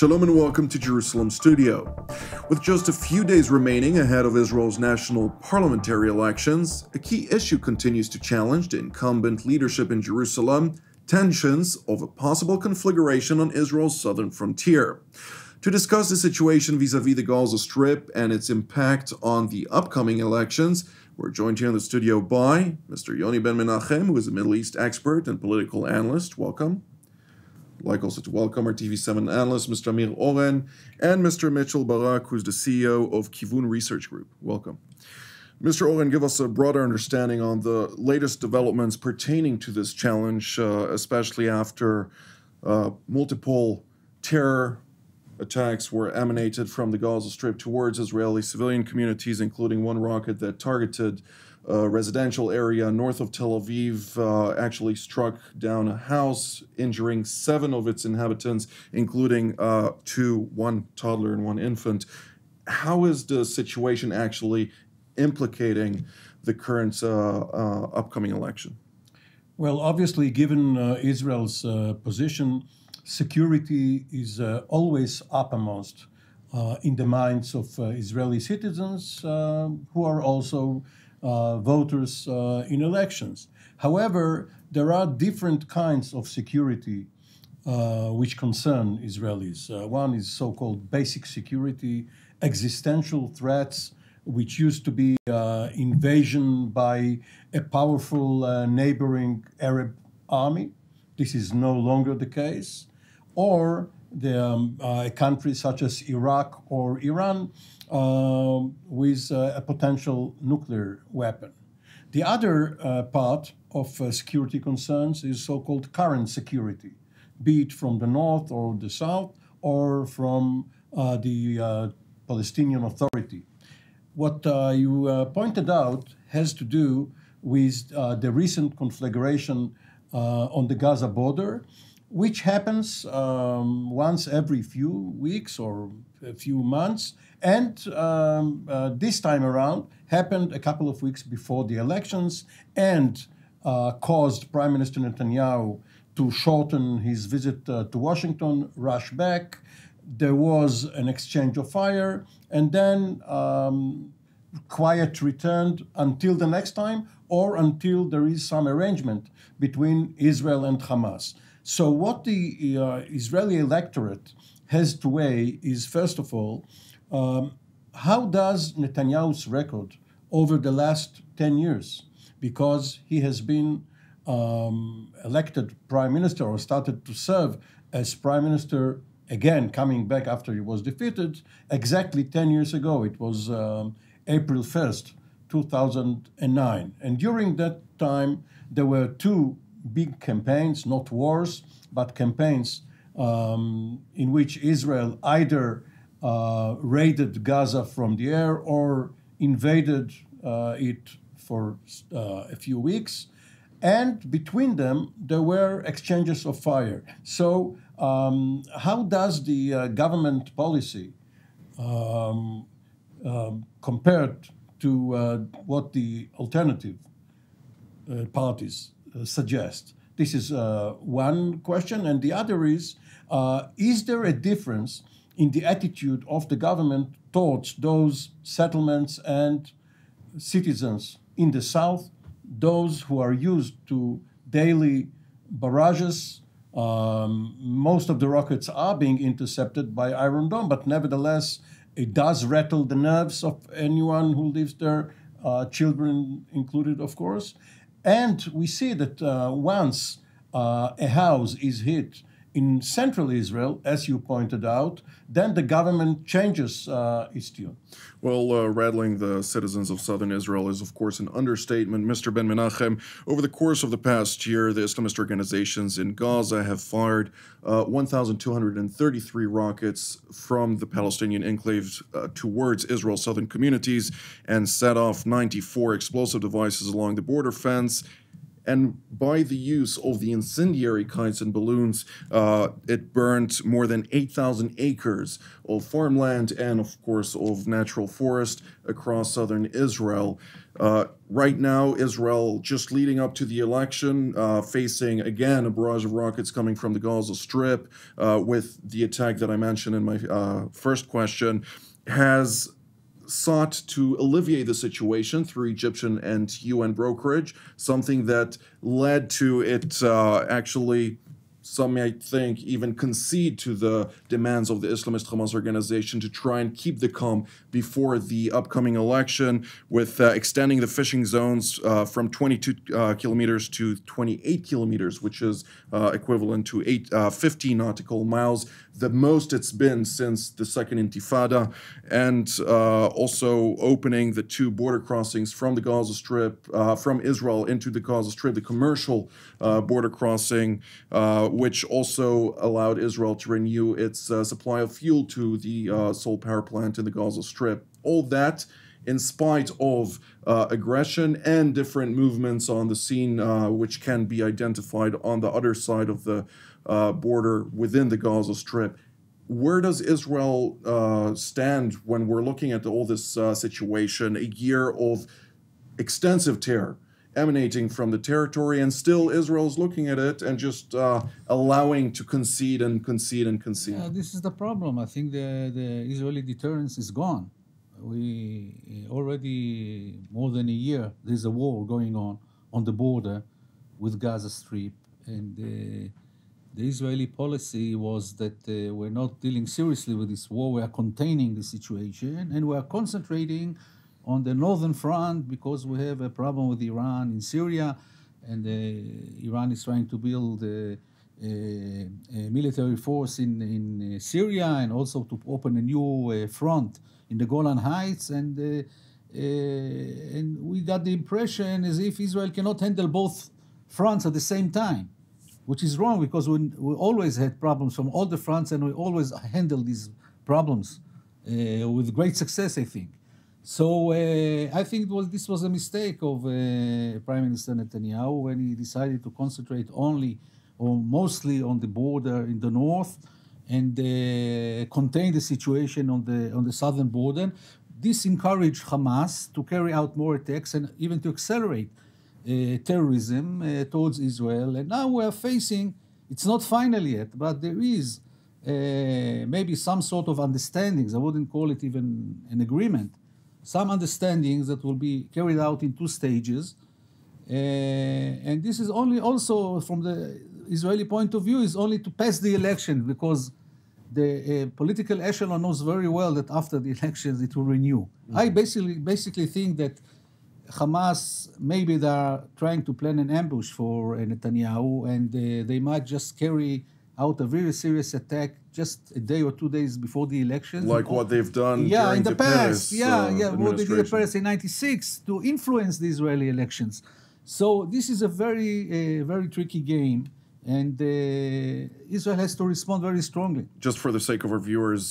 Shalom and welcome to Jerusalem Studio. With just a few days remaining ahead of Israel's national parliamentary elections, a key issue continues to challenge the incumbent leadership in Jerusalem: tensions over possible conflagration on Israel's southern frontier. To discuss the situation vis-à-vis the Gaza Strip and its impact on the upcoming elections, we're joined here in the studio by Mr. Yoni ben Menachem, who is a Middle East expert and political analyst. Welcome. I'd like also to welcome our TV7 analyst, Mr. Amir Oren, and Mr. Mitchell Barak, who's the CEO of Kevoon Research Group. Welcome. Mr. Oren, give us a broader understanding on the latest developments pertaining to this challenge, especially after multiple terror attacks were emanated from the Gaza Strip towards Israeli civilian communities, including one rocket that targeted a residential area north of Tel Aviv, actually struck down a house, injuring 7 of its inhabitants, including one toddler and 1 infant. How is the situation actually implicating the current upcoming election? Well, obviously, given Israel's position, security is always uppermost in the minds of Israeli citizens who are also voters in elections. However, there are different kinds of security which concern Israelis. One is so-called basic security, existential threats, which used to be invasion by a powerful neighboring Arab army. This is no longer the case. Or a country such as Iraq or Iran with a potential nuclear weapon. The other part of security concerns is so-called current security, be it from the north or the south or from the Palestinian Authority. What you pointed out has to do with the recent conflagration on the Gaza border, which happens once every few weeks or a few months, and this time around happened a couple of weeks before the elections and caused Prime Minister Netanyahu to shorten his visit to Washington, rush back. There was an exchange of fire, and then quiet returned until the next time or until there is some arrangement between Israel and Hamas. So what the Israeli electorate has to weigh is, first of all, how does Netanyahu's record over the last 10 years, because he has been elected prime minister or started to serve as prime minister, again, coming back after he was defeated, exactly 10 years ago. It was April 1st, 2009. And during that time, there were 2 big campaigns, not wars, but campaigns in which Israel either raided Gaza from the air or invaded it for a few weeks. And between them, there were exchanges of fire. So how does the government policy compared to what the alternative parties suggest? This is one question. And the other is there a difference in the attitude of the government towards those settlements and citizens in the south, those who are used to daily barrages? Most of the rockets are being intercepted by Iron Dome, but nevertheless, it does rattle the nerves of anyone who lives there, children included, of course. And we see that once a house is hit in central Israel, as you pointed out, then the government changes its tune. Well, rattling the citizens of southern Israel is, of course, an understatement. Mr. Ben Menachem, over the course of the past year, the Islamist organizations in Gaza have fired 1,233 rockets from the Palestinian enclave towards Israel's southern communities and set off 94 explosive devices along the border fence and by the use of the incendiary kites and balloons, it burned more than 8,000 acres of farmland and, of course, of natural forest across southern Israel. Right now, Israel, just leading up to the election, facing, again, a barrage of rockets coming from the Gaza Strip, with the attack that I mentioned in my first question, has sought to alleviate the situation through Egyptian and UN brokerage, something that led to it actually, some might think, even concede to the demands of the Islamist Hamas organization to try and keep the calm before the upcoming election, with extending the fishing zones from 22 kilometers to 28 kilometers, which is equivalent to 50 nautical miles, the most it's been since the Second Intifada, and also opening the two border crossings from the Gaza Strip, from Israel into the Gaza Strip, the commercial border crossing, which also allowed Israel to renew its supply of fuel to the Sol power plant in the Gaza Strip. All that in spite of aggression and different movements on the scene, which can be identified on the other side of the border within the Gaza Strip. Where does Israel stand when we're looking at all this situation, a year of extensive terror emanating from the territory, and still Israel's looking at it and just allowing to concede and concede and concede? Yeah, this is the problem. I think the Israeli deterrence is gone. We already more than a year, there's a war going on the border with Gaza Strip, and the Israeli policy was that we're not dealing seriously with this war, we are containing the situation, and we are concentrating on the northern front because we have a problem with Iran in Syria, and Iran is trying to build a military force in Syria, and also to open a new front in the Golan Heights, and we got the impression as if Israel cannot handle both fronts at the same time, which is wrong, because we always had problems from all the fronts, and we always handled these problems with great success, I think. So I think this was a mistake of Prime Minister Netanyahu when he decided to concentrate only or mostly on the border in the north and contain the situation on the southern border. This encouraged Hamas to carry out more attacks and even to accelerate terrorism towards Israel. And now we are facing, it's not final yet, but there is maybe some sort of understandings. I wouldn't call it even an agreement. Some understandings that will be carried out in two stages. And this is only also from the Israeli point of view is only to pass the election, because the political echelon knows very well that after the elections it will renew. Mm-hmm. I basically think that Hamas, maybe they are trying to plan an ambush for Netanyahu, and they might just carry out a very serious attack just a day or 2 days before the elections. Like what they've done during in the past. Peres, What they did in Paris in '96 to influence the Israeli elections. So this is a very tricky game, and Israel has to respond very strongly. Just for the sake of our viewers,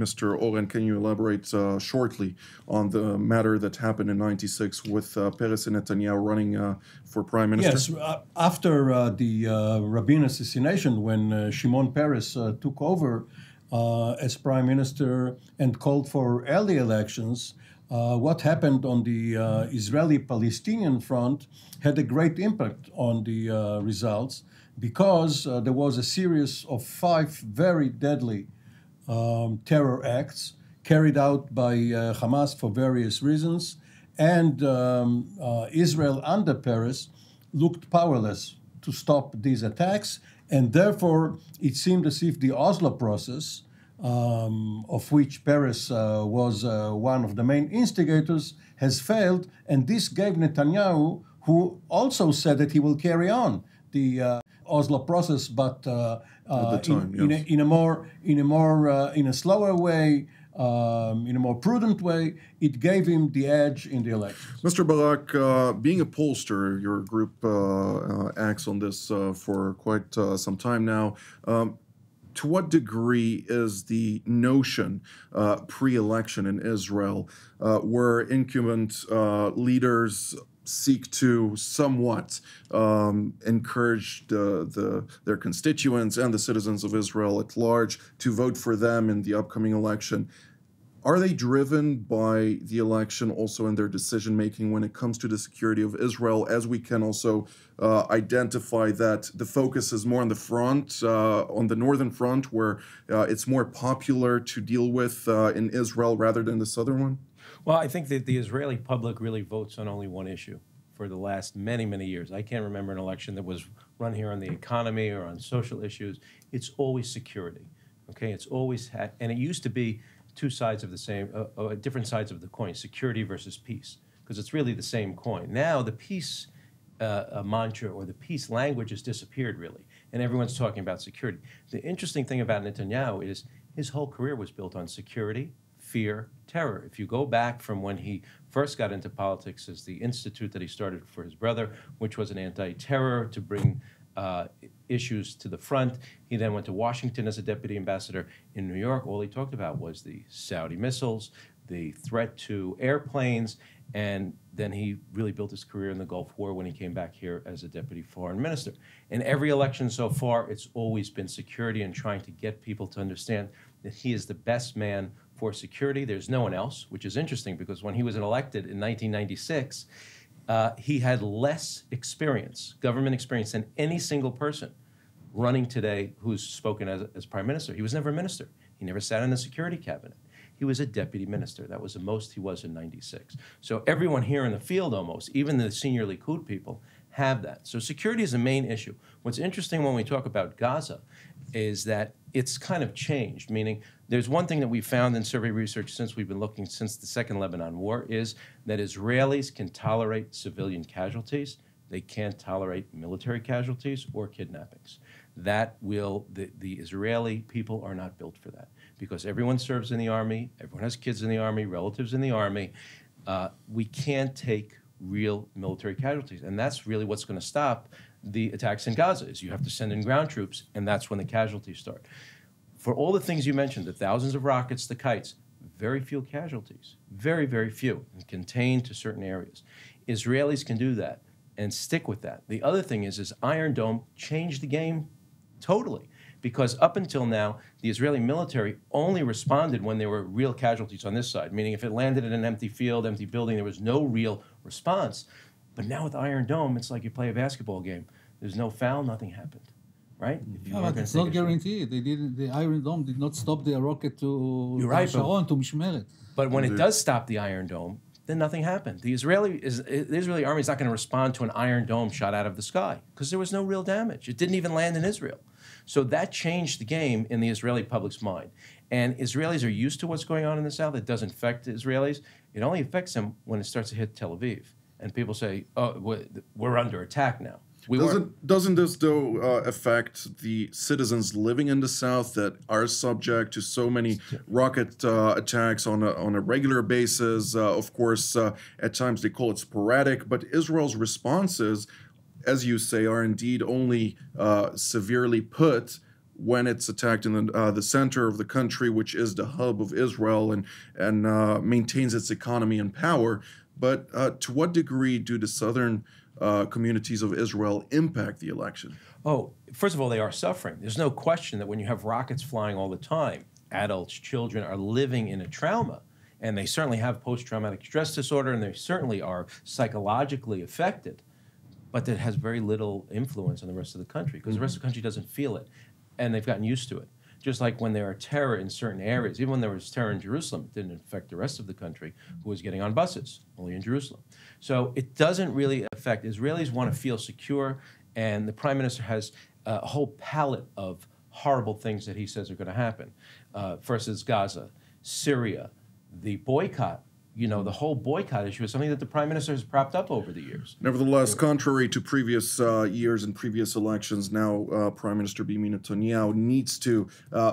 Mr. Oren, can you elaborate shortly on the matter that happened in '96 with Peres and Netanyahu running for prime minister? Yes, after the Rabin assassination, when Shimon Peres took over as prime minister and called for early elections, what happened on the Israeli-Palestinian front had a great impact on the results, because there was a series of 5 very deadly terror acts carried out by Hamas for various reasons, and Israel under Peres looked powerless to stop these attacks, and therefore it seemed as if the Oslo process, of which Peres was one of the main instigators, has failed, and this gave Netanyahu, who also said that he will carry on the Oslo process, but in a slower way, in a more prudent way, it gave him the edge in the elections. Mr. Barak, being a pollster, your group acts on this for quite some time now. To what degree is the notion pre-election in Israel, where incumbent leaders seek to somewhat encourage their constituents and the citizens of Israel at large to vote for them in the upcoming election. Are they driven by the election also in their decision-making when it comes to the security of Israel, as we can also identify that the focus is more on the front, on the northern front, where it's more popular to deal with in Israel rather than the southern one? Well, I think that the Israeli public really votes on only one issue for the last many, many years. I can't remember an election that was run here on the economy or on social issues. It's always security, okay? It's always had, and it used to be two sides of the same, different sides of the coin, security versus peace, because it's really the same coin. Now the peace mantra or the peace language has disappeared really, and everyone's talking about security. The interesting thing about Netanyahu is his whole career was built on security, fear, terror. If you go back from when he first got into politics as the institute that he started for his brother, which was an anti-terror to bring issues to the front. He then went to Washington as a deputy ambassador. In New York, all he talked about was the Saudi missiles, the threat to airplanes, and then he really built his career in the Gulf War when he came back here as a deputy foreign minister. In every election so far, it's always been security and trying to get people to understand that he is the best man for security. There's no one else, which is interesting because when he was elected in 1996, he had less experience, government experience, than any single person running today who's spoken as prime minister. He was never a minister. He never sat in the security cabinet. He was a deputy minister. That was the most he was in 96. So everyone here in the field almost, even the senior Likud people, have that. So security is a main issue. What's interesting when we talk about Gaza is that it's kind of changed, meaning there's one thing that we found in survey research since we've been looking since the Second Lebanon War is that Israelis can tolerate civilian casualties. They can't tolerate military casualties or kidnappings. That will, the Israeli people are not built for that because everyone serves in the army, everyone has kids in the army, relatives in the army. We can't take real military casualties, and that's really what's going to stop the attacks in Gaza is you have to send in ground troops, and that's when the casualties start. For all the things you mentioned, the thousands of rockets, the kites, very few casualties, very, very few, and contained to certain areas. Israelis can do that and stick with that. The other thing is Iron Dome changed the game totally, because up until now, the Israeli military only responded when there were real casualties on this side, meaning if it landed in an empty field, empty building, there was no real response. But now with Iron Dome, it's like you play a basketball game. There's no foul, nothing happened, right? But it's not guaranteed. They didn't. The Iron Dome did not stop the rocket to Sharon, to Mishmeret. But when it does stop the Iron Dome, then nothing happened. The Israeli army is not going to respond to an Iron Dome shot out of the sky because there was no real damage. It didn't even land in Israel. So that changed the game in the Israeli public's mind. And Israelis are used to what's going on in the south. It doesn't affect Israelis. It only affects them when it starts to hit Tel Aviv. And people say, oh, we're under attack now. Doesn't this, though, affect the citizens living in the south that are subject to so many rocket attacks on a regular basis? Of course, at times they call it sporadic, but Israel's responses, as you say, are indeed only severely put when it's attacked in the center of the country, which is the hub of Israel and maintains its economy and power. But to what degree do the southern communities of Israel impact the election? Oh, first of all, they are suffering. There's no question that when you have rockets flying all the time, adults, children are living in a trauma. And they certainly have post-traumatic stress disorder, and they certainly are psychologically affected. But that has very little influence on the rest of the country because the rest of the country doesn't feel it. And they've gotten used to it. Just like when there are terror in certain areas, even when there was terror in Jerusalem, it didn't affect the rest of the country who was getting on buses, only in Jerusalem. So it doesn't really affect. Israelis want to feel secure, and the prime minister has a whole palette of horrible things that he says are going to happen. First is Gaza, Syria, the boycott. You know, the whole boycott issue is something that the prime minister has propped up over the years. Nevertheless, contrary to previous years and previous elections, now Prime Minister Benjamin Netanyahu needs to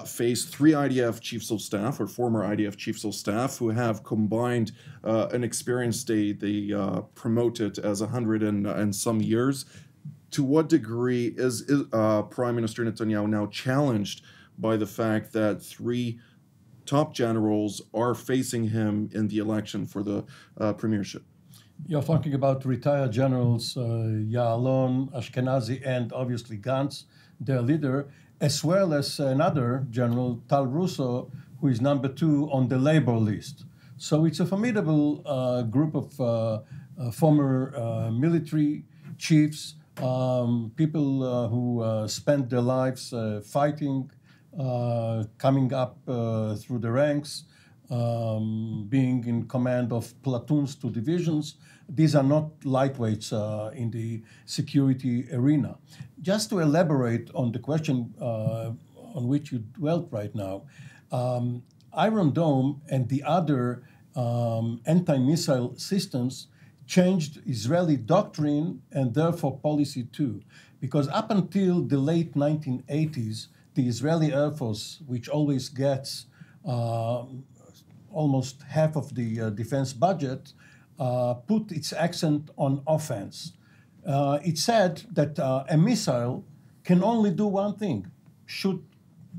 face 3 IDF chiefs of staff, or former IDF chiefs of staff, who have combined an experience they promoted as 100 and some years. To what degree is Prime Minister Netanyahu now challenged by the fact that 3 top generals are facing him in the election for the premiership? You're talking about retired generals, Ya'alon, Ashkenazi, and obviously Gantz, their leader, as well as another general, Tal Russo, who is number 2 on the labor list. So it's a formidable group of former military chiefs, people who spent their lives fighting, coming up through the ranks, being in command of platoons to divisions. These are not lightweights in the security arena. Just to elaborate on the question on which you dwelt right now, Iron Dome and the other anti-missile systems changed Israeli doctrine and therefore policy too. Because up until the late 1980s, the Israeli Air Force, which always gets almost half of the defense budget, put its accent on offense. It said that a missile can only do one thing: shoot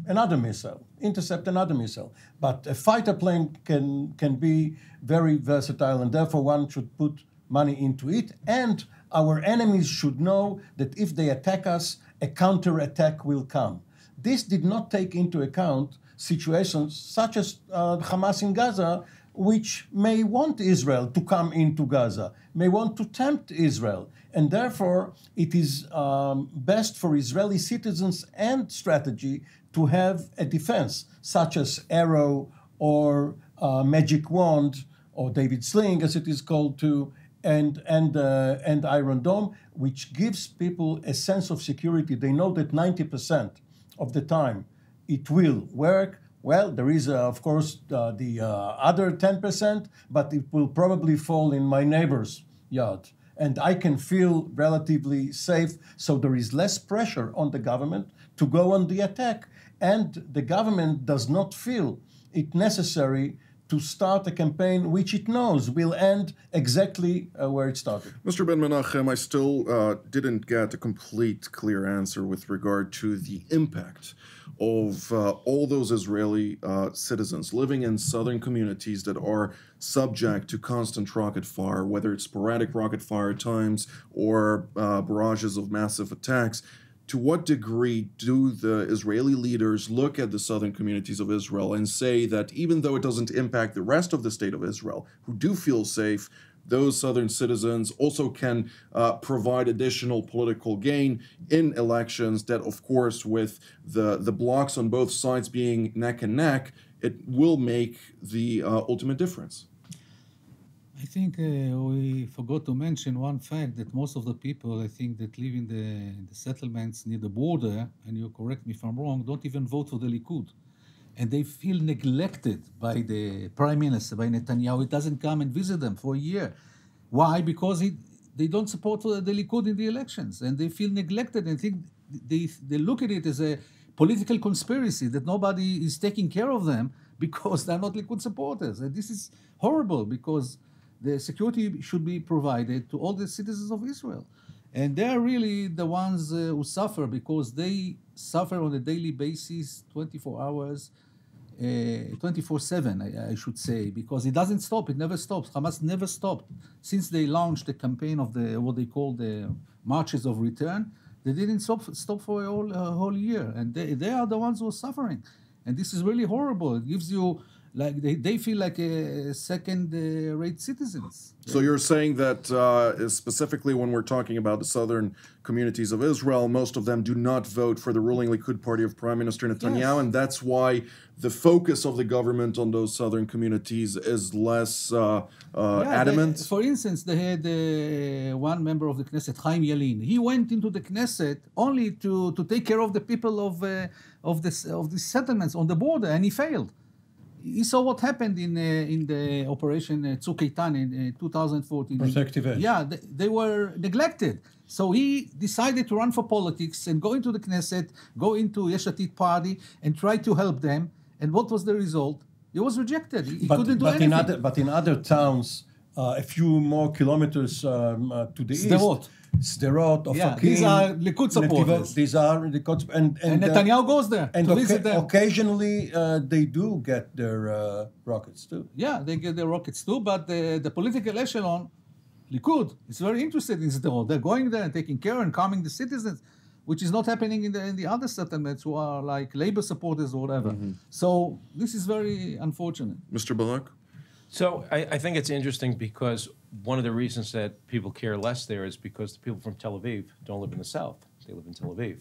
another missile, intercept another missile. But a fighter plane can be very versatile, and therefore one should put money into it. And our enemies should know that if they attack us, a counterattack will come. This did not take into account situations such as Hamas in Gaza, which may want Israel to come into Gaza, may want to tempt Israel. And therefore, it is best for Israeli citizens and strategy to have a defense, such as Arrow or Magic Wand, or David Sling, as it is called too, and Iron Dome, which gives people a sense of security. They know that 90% of the time it will work. Well, there is, of course, the other 10%, but it will probably fall in my neighbor's yard. And I can feel relatively safe, so there is less pressure on the government to go on the attack. And the government does not feel it necessary to start a campaign which it knows will end exactly where it started. Mr. Ben Menachem, I still didn't get a complete, clear answer with regard to the impact of all those Israeli citizens living in southern communities that are subject to constant rocket fire, whether it's sporadic rocket fire at times or barrages of massive attacks. To what degree do the Israeli leaders look at the southern communities of Israel and say that even though it doesn't impact the rest of the state of Israel, who do feel safe, those southern citizens also can provide additional political gain in elections that, of course, with the blocs on both sides being neck and neck, it will make the ultimate difference? I think we forgot to mention one fact, that most of the people, I think, that live in the settlements near the border, and you correct me if I'm wrong, don't even vote for the Likud. And they feel neglected by the Prime Minister, by Netanyahu. He doesn't come and visit them for a year. Why? Because they don't support the Likud in the elections, and they feel neglected and think they look at it as a political conspiracy, that nobody is taking care of them because they're not Likud supporters. And this is horrible, because the security should be provided to all the citizens of Israel. And they are really the ones who suffer, because they suffer on a daily basis, 24 hours, 24/7, I should say, because it doesn't stop. It never stops. Hamas never stopped. Since they launched the campaign of what they call the marches of return, they didn't stop for a whole year. And they are the ones who are suffering. And this is really horrible. It gives you, like, they feel like second-rate citizens. So you're saying that specifically when we're talking about the southern communities of Israel, most of them do not vote for the ruling Likud party of Prime Minister Netanyahu, Yes. and that's why the focus of the government on those southern communities is less adamant? For instance, they had one member of the Knesset, Chaim Yalin. He went into the Knesset only to take care of the people of the settlements on the border, and he failed. He saw what happened in the operation Tzuk Eitan in 2014. Protective edge. Yeah, they were neglected. So he decided to run for politics and go into the Knesset, go into Yesh Atid party, and try to help them. And what was the result? He was rejected. He couldn't do anything. But in other towns, a few more kilometers to the Sderot. east, Sderot, Ofakim, These are Likud supporters. These are Likud, and Netanyahu goes there to visit them. Occasionally, they do get their rockets too. Yeah, they get their rockets too, but the political echelon Likud is very interested in Sderot. They're going there and taking care and calming the citizens, which is not happening in the other settlements who are like labor supporters or whatever. So this is very unfortunate. Mr. Barak? So I think it's interesting because one of the reasons that people care less there is because the people from Tel Aviv don't live in the south. They live in Tel Aviv.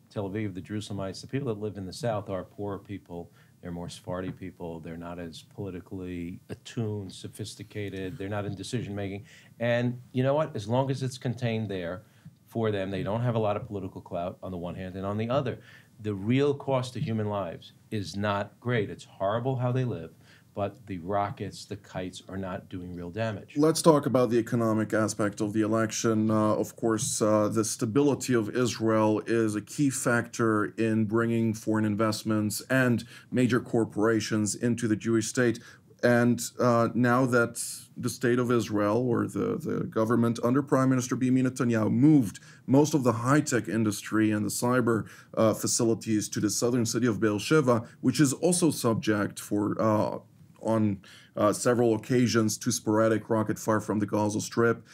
Tel Aviv, the Jerusalemites, the people that live in the south are poorer people. They're more Sephardi people. They're not as politically attuned, sophisticated. They're not in decision making. And you know what? As long as it's contained there for them, they don't have a lot of political clout on the one hand. And on the other, the real cost to human lives is not great. It's horrible how they live. But the rockets, the kites are not doing real damage. Let's talk about the economic aspect of the election. Of course, the stability of Israel is a key factor in bringing foreign investments and major corporations into the Jewish state. And now that the state of Israel, or the government under Prime Minister Benjamin Netanyahu, moved most of the high-tech industry and the cyber facilities to the southern city of Beersheba, which is also subject for on several occasions to sporadic rocket fire from the Gaza Strip.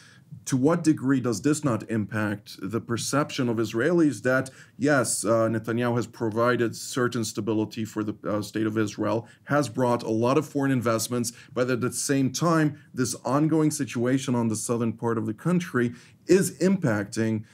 To what degree does this not impact the perception of Israelis that, yes, Netanyahu has provided certain stability for the state of Israel, has brought a lot of foreign investments, but at the same time, this ongoing situation on the southern part of the country is impacting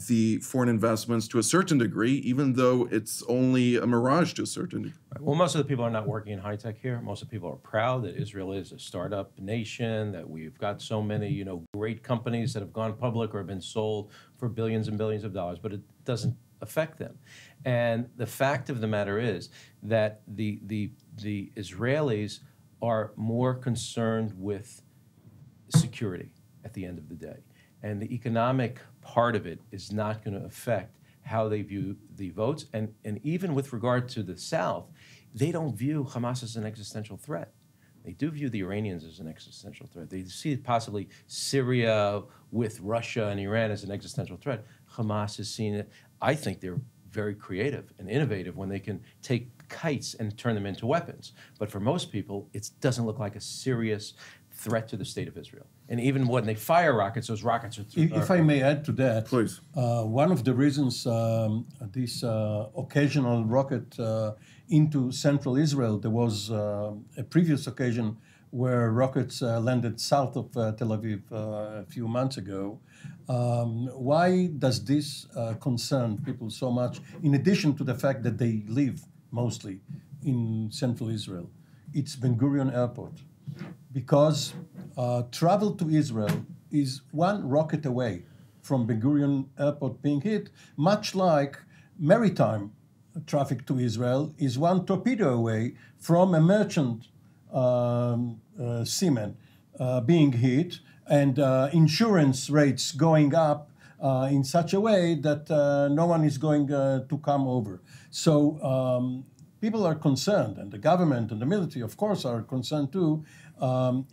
the foreign investments to a certain degree, even though it's only a mirage to a certain degree? Well, most of the people are not working in high tech here. Most of the people are proud that Israel is a startup nation, that we've got so many, great companies that have gone public or have been sold for billions and billions of dollars, but it doesn't affect them. And the fact of the matter is that the Israelis are more concerned with security at the end of the day. And the economic part of it is not going to affect how they view the votes. And even with regard to the South, they don't view Hamas as an existential threat. They do view the Iranians as an existential threat. They see possibly Syria with Russia and Iran as an existential threat. Hamas has seen it. I think they're very creative and innovative when they can take kites and turn them into weapons. But for most people, it doesn't look like a serious threat to the state of Israel. And even when they fire rockets, those rockets are... If I may add to that, please. One of the reasons this occasional rocket into central Israel, there was a previous occasion where rockets landed south of Tel Aviv a few months ago. Why does this concern people so much, in addition to the fact that they live mostly in central Israel? It's Ben Gurion Airport. Because travel to Israel is one rocket away from Ben Gurion Airport being hit, much like maritime traffic to Israel is one torpedo away from a merchant seaman being hit, and insurance rates going up in such a way that no one is going to come over. So people are concerned, and the government and the military, of course, are concerned too,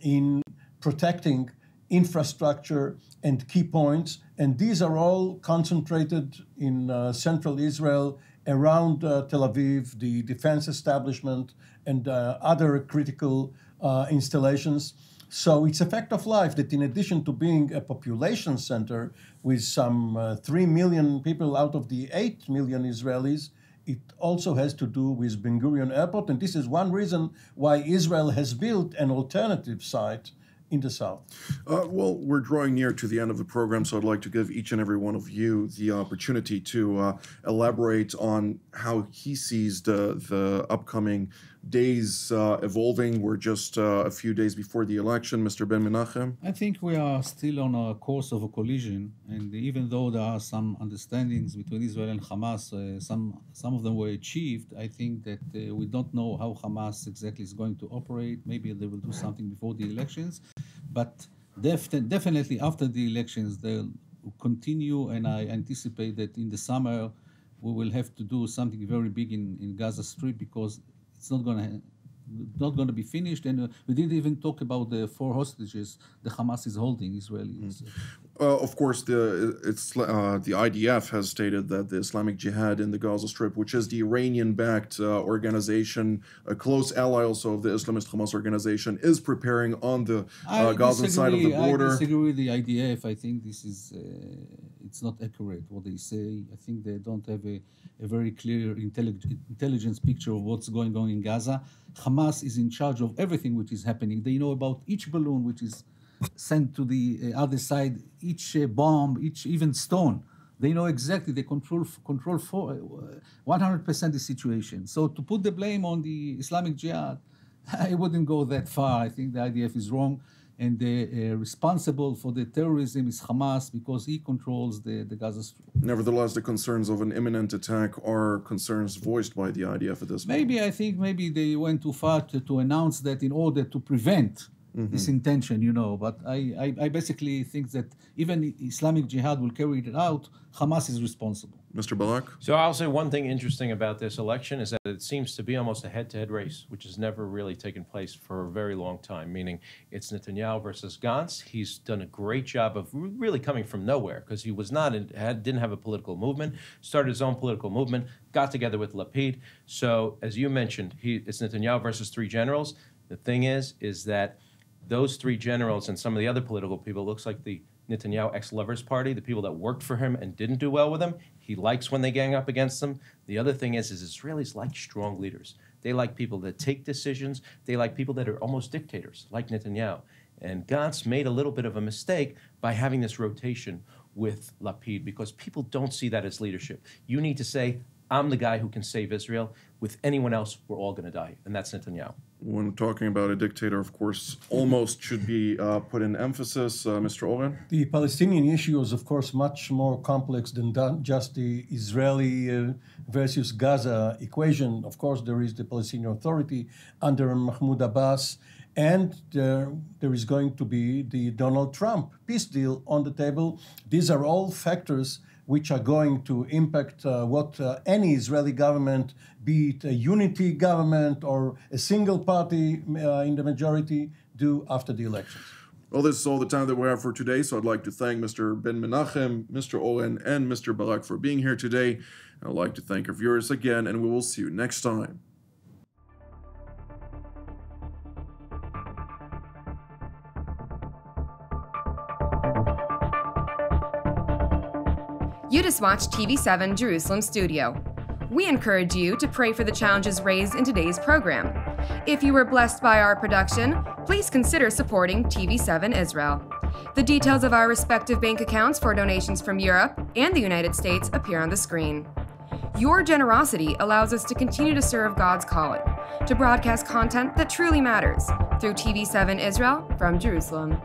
in protecting infrastructure and key points. And these are all concentrated in central Israel, around Tel Aviv, the defense establishment, and other critical installations. So it's a fact of life that in addition to being a population center with some 3 million people out of the 8 million Israelis, it also has to do with Ben Gurion Airport, and this is one reason why Israel has built an alternative site in the south. Well, we're drawing near to the end of the program, so I'd like to give each and every one of you the opportunity to elaborate on how he sees the upcoming days evolving. We're just a few days before the election. Mr. Ben Menachem? I think we are still on a course of a collision, and even though there are some understandings between Israel and Hamas, some of them were achieved. I think that we don't know how Hamas exactly is going to operate. Maybe they will do something before the elections, but definitely after the elections they'll continue, and I anticipate that in the summer we will have to do something very big in Gaza Strip, because it's not going to not going to be finished. And we didn't even talk about the 4 hostages the Hamas is holding, Israelis. Of course, the IDF has stated that the Islamic Jihad in the Gaza Strip, which is the Iranian-backed organization, a close ally also of the Islamist Hamas organization, is preparing on the Gaza side of the border. I disagree with the IDF. I think this is it's not accurate what they say. I think they don't have a very clear intelligence picture of what's going on in Gaza. Hamas is in charge of everything which is happening. They know about each balloon which is sent to the other side, each bomb, each even stone. They know exactly. They control for 100% the situation. So to put the blame on the Islamic Jihad, I wouldn't go that far. I think the IDF is wrong, and the responsible for the terrorism is Hamas because he controls the Gaza Strip. Nevertheless, the concerns of an imminent attack are concerns voiced by the IDF at this point. I think they went too far to announce that in order to prevent this intention, But I basically think that even Islamic Jihad will carry it out. Hamas is responsible. Mr. Barak? So I'll say one thing interesting about this election is that it seems to be almost a head-to-head race, which has never really taken place for a very long time, meaning it's Netanyahu versus Gantz. He's done a great job of really coming from nowhere because he was didn't have a political movement, started his own political movement, got together with Lapid. So as you mentioned, it's Netanyahu versus 3 generals. The thing is that those 3 generals and some of the other political people, looks like the Netanyahu ex-lovers party, the people that worked for him and didn't do well with him, he likes when they gang up against him. The other thing is Israelis like strong leaders. They like people that take decisions. They like people that are almost dictators, like Netanyahu. And Gantz made a little bit of a mistake by having this rotation with Lapid because people don't see that as leadership. You need to say, I'm the guy who can save Israel. With anyone else, we're all going to die, and that's Netanyahu. When talking about a dictator, of course, almost should be put in emphasis. Mr. Oren? The Palestinian issue is, of course, much more complex than just the Israeli versus Gaza equation. Of course, there is the Palestinian Authority under Mahmoud Abbas, and there is going to be the Donald Trump peace deal on the table. These are all factors which are going to impact what any Israeli government, be it a unity government or a single party in the majority, do after the elections. Well, this is all the time that we have for today, so I'd like to thank Mr. Ben Menachem, Mr. Oren, and Mr. Barak for being here today. I'd like to thank our viewers again, and we will see you next time. You just watched TV7 Jerusalem Studio. We encourage you to pray for the challenges raised in today's program. If you were blessed by our production, please consider supporting TV7 Israel. The details of our respective bank accounts for donations from Europe and the United States appear on the screen. Your generosity allows us to continue to serve God's calling, to broadcast content that truly matters through TV7 Israel from Jerusalem.